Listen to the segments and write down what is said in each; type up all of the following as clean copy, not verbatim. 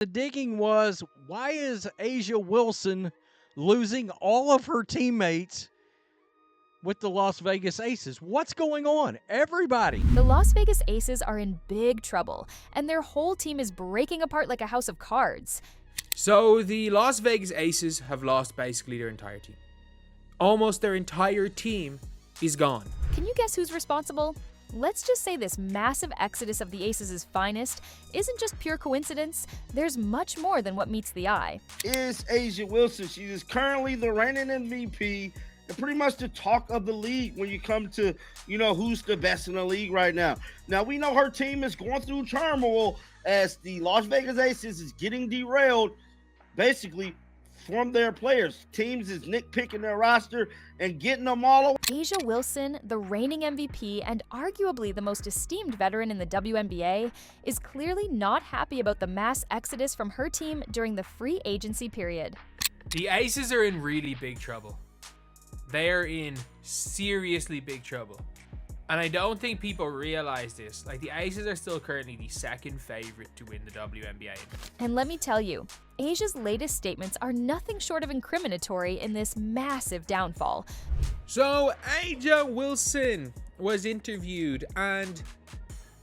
The digging was, why is Asia Wilson losing all of her teammates with the Las Vegas Aces? What's going on? Everybody. The Las Vegas Aces are in big trouble, and their whole team is breaking apart like a house of cards. So the Las Vegas Aces have lost basically their entire team. Almost their entire team is gone. Can you guess who's responsible? Let's just say this massive exodus of the Aces' finest isn't just pure coincidence. There's much more than what meets the eye. Is Asia Wilson. She is currently the reigning MVP and pretty much the talk of the league when you come to, who's the best in the league right now. Now, we know her team is going through turmoil as the Las Vegas Aces is getting derailed, basically, from their players. Teams is nitpicking their roster and getting them all. Asia Wilson, the reigning MVP and arguably the most esteemed veteran in the WNBA, is clearly not happy about the mass exodus from her team during the free agency period. The Aces are in really big trouble. They're in seriously big trouble. And I don't think people realize this. Like, the Aces are still currently the second favorite to win the WNBA. And let me tell you, Asia's latest statements are nothing short of incriminatory in this massive downfall. So, Asia Wilson was interviewed and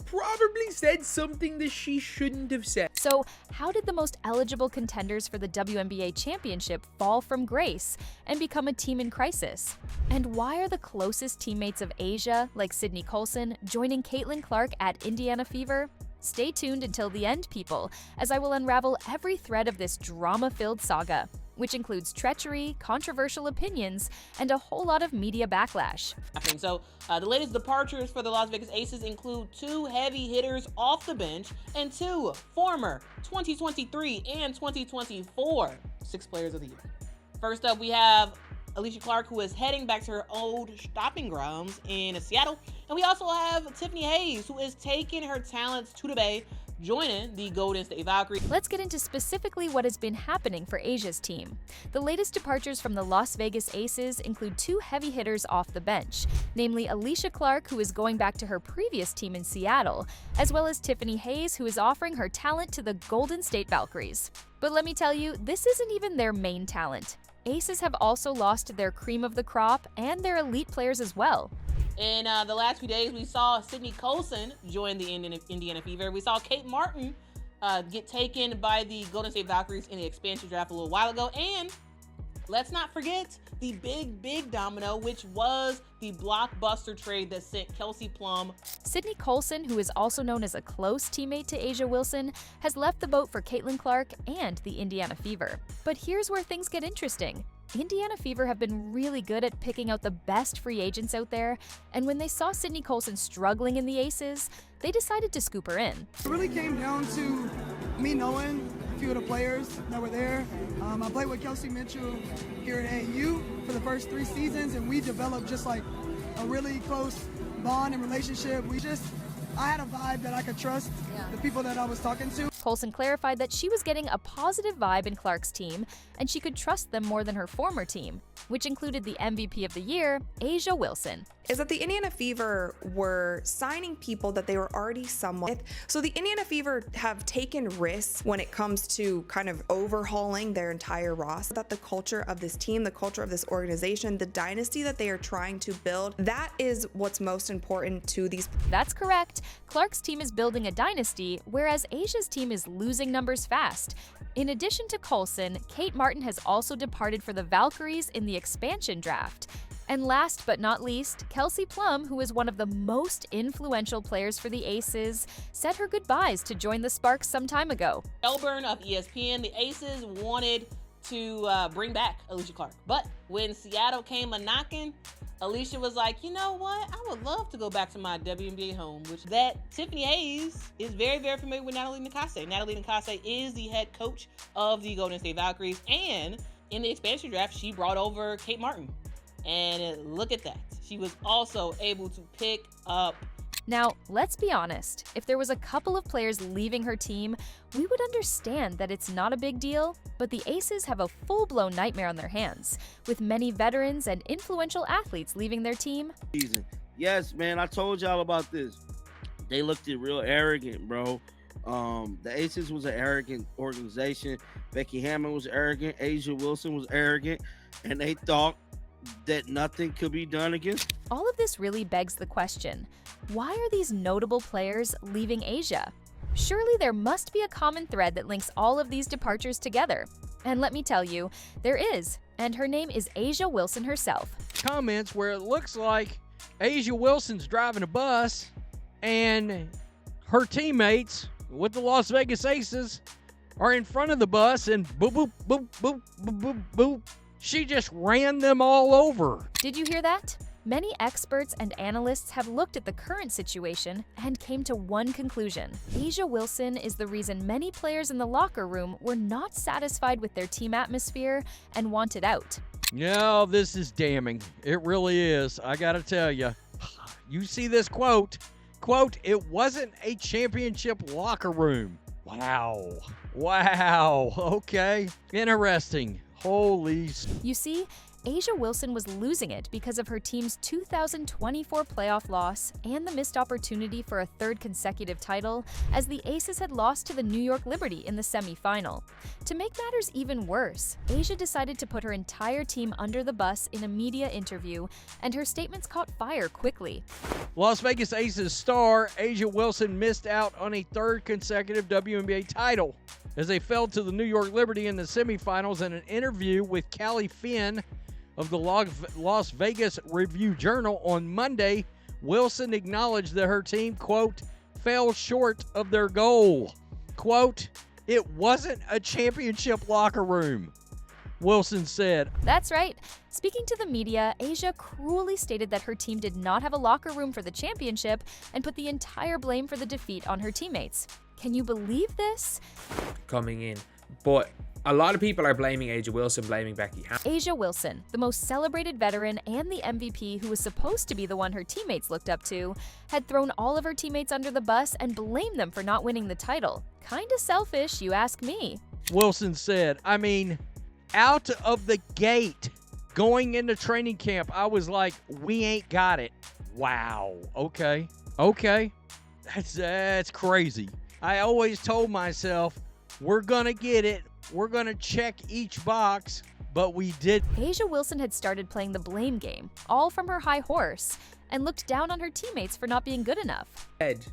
probably said something that she shouldn't have said. So, how did the most eligible contenders for the WNBA championship fall from grace and become a team in crisis? And why are the closest teammates of Asia, like Sydney Colson, joining Caitlin Clark at Indiana Fever? Stay tuned until the end, people, as I will unravel every thread of this drama-filled saga, which includes treachery, controversial opinions, and a whole lot of media backlash. So the latest departures for the Las Vegas Aces include 2 heavy hitters off the bench and 2 former 2023 and 2024 Sixth Players of the Year. First up, we have Alysha Clark, who is heading back to her old stomping grounds in Seattle. And we also have Tiffany Hayes, who is taking her talents to the Bay, joining the Golden State Valkyries. Let's get into specifically what has been happening for Asia's team. The latest departures from the Las Vegas Aces include 2 heavy hitters off the bench, namely Alysha Clark, who is going back to her previous team in Seattle, as well as Tiffany Hayes, who is offering her talent to the Golden State Valkyries. But let me tell you, this isn't even their main talent. Aces have also lost their cream of the crop and their elite players as well. In the last few days, we saw Sydney Colson join the Indiana Fever. We saw Kate Martin get taken by the Golden State Valkyries in the expansion draft a little while ago. And let's not forget the big domino, which was the blockbuster trade that sent Kelsey Plum. Sydney Colson, who is also known as a close teammate to Asia Wilson, has left the boat for Caitlin Clark and the Indiana Fever. But here's where things get interesting. Indiana Fever have been really good at picking out the best free agents out there, and when they saw Sydney Colson struggling in the Aces, they decided to scoop her in. It really came down to me knowing a few of the players that were there. I played with Kelsey Mitchell here at AU for the first 3 seasons, and we developed just like a really close bond and relationship. I had a vibe that I could trust the people that I was talking to. Colson clarified that she was getting a positive vibe in Clark's team, and she could trust them more than her former team, which included the MVP of the year, Asia Wilson. Is that the Indiana Fever were signing people that they were already somewhat with. So the Indiana Fever have taken risks when it comes to kind of overhauling their entire roster. That the culture of this team, the culture of this organization, the dynasty that they are trying to build, that is what's most important to these. That's correct. Clark's team is building a dynasty, whereas Asia's team is losing numbers fast. In addition to Colson, Kate Martin has also departed for the Valkyries in the expansion draft. And last but not least, Kelsey Plum, who is one of the most influential players for the Aces, said her goodbyes to join the Sparks some time ago. Melbourne of ESPN, the Aces wanted to bring back Alysha Clark. But when Seattle came a-knocking, Alysha was like, you know what? I would love to go back to my WNBA home, which that Tiffany Hayes is very very familiar with Natalie Nakase. Natalie Nakase is the head coach of the Golden State Valkyries, and in the expansion draft, she brought over Kate Martin. And look at that. She was also able to pick up. Now, let's be honest. If there was a couple of players leaving her team, we would understand that it's not a big deal, but the Aces have a full-blown nightmare on their hands, with many veterans and influential athletes leaving their team. Yes, man, I told y'all about this. They looked real arrogant, bro. The Aces was an arrogant organization. Becky Hammond was arrogant. Asia Wilson was arrogant, and they thought that nothing could be done against. All of this really begs the question, why are these notable players leaving Asia? Surely there must be a common thread that links all of these departures together. And let me tell you, there is, and her name is Asia Wilson herself. Comments where it looks like Asia Wilson's driving a bus and her teammates with the Las Vegas Aces are in front of the bus and boop, boop, boop, boop, boop, boop, boop. She just ran them all over. Did you hear that? Many experts and analysts have looked at the current situation and came to one conclusion. Asia Wilson is the reason many players in the locker room were not satisfied with their team atmosphere and wanted out. No, this is damning. It really is. I gotta tell you. You see this quote. Quote, "It wasn't a championship locker room." Wow. Wow. Okay. Interesting. Holy. You see, Asia Wilson was losing it because of her team's 2024 playoff loss and the missed opportunity for a third consecutive title, as the Aces had lost to the New York Liberty in the semifinal. To make matters even worse, Asia decided to put her entire team under the bus in a media interview, and her statements caught fire quickly. Las Vegas Aces star Asia Wilson missed out on a third consecutive WNBA title as they fell to the New York Liberty in the semifinals. In an interview with Callie Finn of the Las Vegas Review-Journal on Monday, Wilson acknowledged that her team, quote, fell short of their goal. Quote, "It wasn't a championship locker room," Wilson said. That's right. Speaking to the media, Asia cruelly stated that her team did not have a locker room for the championship and put the entire blame for the defeat on her teammates. Can you believe this? Coming in. But a lot of people are blaming Asia Wilson, blaming Becky Hammond. Asia Wilson, the most celebrated veteran and the MVP who was supposed to be the one her teammates looked up to, had thrown all of her teammates under the bus and blamed them for not winning the title. Kinda selfish, you ask me. Wilson said, I mean, out of the gate, going into training camp, I was like, we ain't got it. Wow. Okay. That's crazy. I always told myself, we're going to get it. We're going to check each box, but we did. Asia Wilson had started playing the blame game, all from her high horse, and looked down on her teammates for not being good enough. And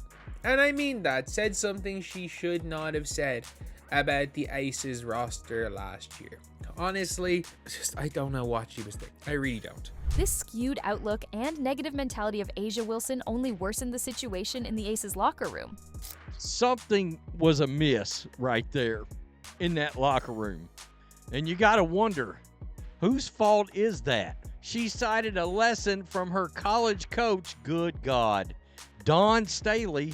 I mean that, said something she should not have said about the Aces roster last year. Honestly, I don't know what she was thinking. I really don't. This skewed outlook and negative mentality of Asia Wilson only worsened the situation in the Aces locker room. Something was amiss right there in that locker room. And you got to wonder, whose fault is that? She cited a lesson from her college coach, good God, Dawn Staley.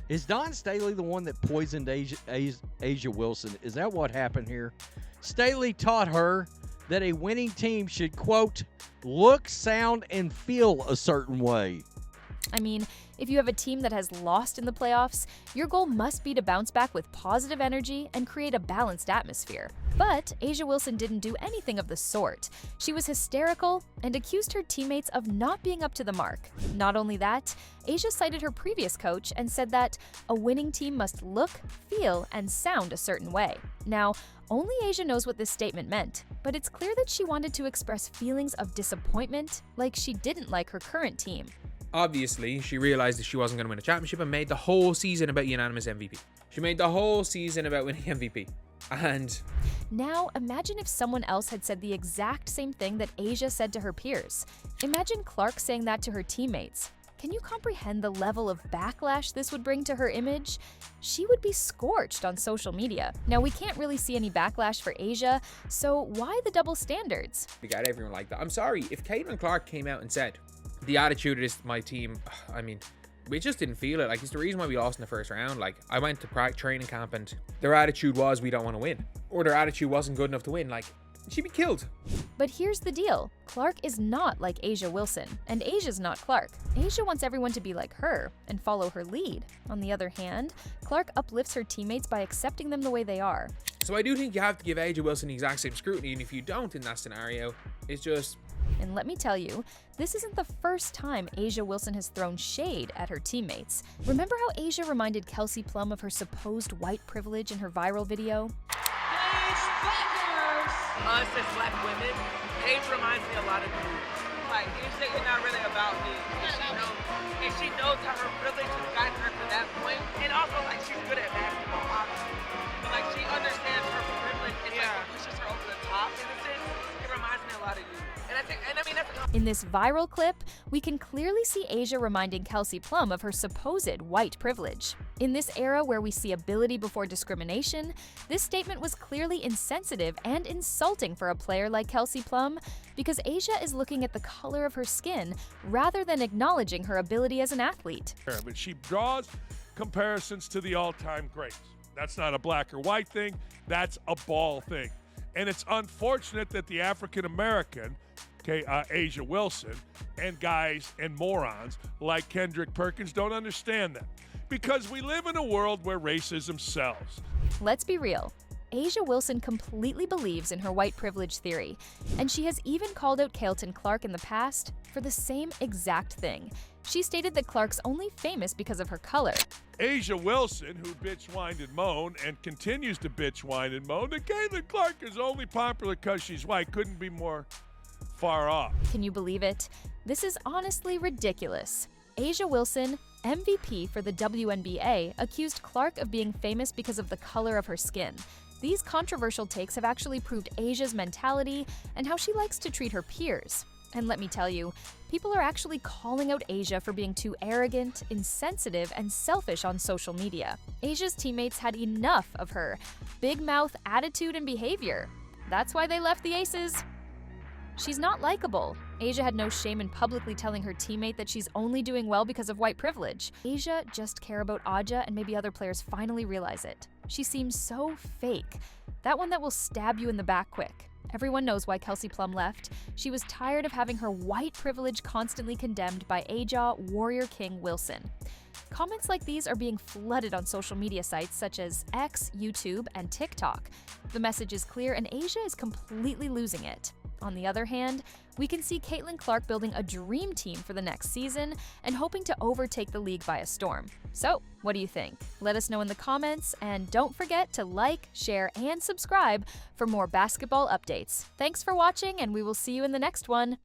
Is Dawn Staley the one that poisoned Asia Wilson? Is that what happened here? Staley taught her that a winning team should, quote, look, sound, and feel a certain way. I mean, if you have a team that has lost in the playoffs, your goal must be to bounce back with positive energy and create a balanced atmosphere. But Asia Wilson didn't do anything of the sort. She was hysterical and accused her teammates of not being up to the mark. Not only that, Asia cited her previous coach and said that a winning team must look, feel, and sound a certain way. Now, only Asia knows what this statement meant, but it's clear that she wanted to express feelings of disappointment, like she didn't like her current team. Obviously, she realized that she wasn't going to win a championship and made the whole season about unanimous MVP. She made the whole season about winning MVP. And now, imagine if someone else had said the exact same thing that Asia said to her peers. Imagine Clark saying that to her teammates. Can you comprehend the level of backlash this would bring to her image? She would be scorched on social media. Now, we can't really see any backlash for Asia, so why the double standards? we got everyone like that. I'm sorry, if Caitlin Clark came out and said, the attitude of my team, I mean, we just didn't feel it. Like, it's the reason why we lost in the first round. Like, I went to training camp and their attitude was we don't want to win. Or their attitude wasn't good enough to win. Like, she'd be killed. But here's the deal. Clark is not like Asia Wilson, and Asia's not Clark. Asia wants everyone to be like her and follow her lead. On the other hand, Clark uplifts her teammates by accepting them the way they are. So I do think you have to give Asia Wilson the exact same scrutiny, and if you don't in that scenario, it's just, And let me tell you, this isn't the first time A'ja Wilson has thrown shade at her teammates. Remember how A'ja reminded Kelsey Plum of her supposed white privilege in her viral video? Us as black women, Paige reminds me a lot of you. Like, you say you're not really about me. And she knows how her privilege has gotten her to that point. And also, like, she's good at basketball, obviously. But, like, she understands her privilege and, like, pushes her over the top in a sense. It reminds me a lot of you. And I mean, that's a In this viral clip, we can clearly see A'ja reminding Kelsey Plum of her supposed white privilege. In this era where we see ability before discrimination, this statement was clearly insensitive and insulting for a player like Kelsey Plum because A'ja is looking at the color of her skin rather than acknowledging her ability as an athlete. But she draws comparisons to the all-time greats. That's not a black or white thing, that's a ball thing. And it's unfortunate that the African-American, A'ja Wilson, and guys and morons like Kendrick Perkins don't understand that. Because we live in a world where racism sells. Let's be real. A'ja Wilson completely believes in her white privilege theory, and she has even called out Kailton Clark in the past for the same exact thing. She stated that Clark's only famous because of her color. A'ja Wilson, who bitch whined and moaned and continues to bitch whine and moan, that Caitlin Clark is only popular because she's white, couldn't be more far off. Can you believe it? This is honestly ridiculous. A'ja Wilson, MVP for the WNBA, accused Clark of being famous because of the color of her skin. These controversial takes have actually proved A'ja's mentality and how she likes to treat her peers. And let me tell you, people are actually calling out A'ja for being too arrogant, insensitive, and selfish on social media. A'ja's teammates had enough of her big mouth attitude and behavior. That's why they left the Aces. She's not likable. A'ja had no shame in publicly telling her teammate that she's only doing well because of white privilege. A'ja just care about A'ja, and maybe other players finally realize it. She seems so fake. That one that will stab you in the back quick. Everyone knows why Kelsey Plum left. She was tired of having her white privilege constantly condemned by A'ja Warrior King Wilson. Comments like these are being flooded on social media sites such as X, YouTube, and TikTok. The message is clear, and A'ja is completely losing it. On the other hand, we can see Caitlin Clark building a dream team for the next season and hoping to overtake the league by a storm. So, what do you think? Let us know in the comments, and don't forget to like, share, and subscribe for more basketball updates. Thanks for watching, and we will see you in the next one.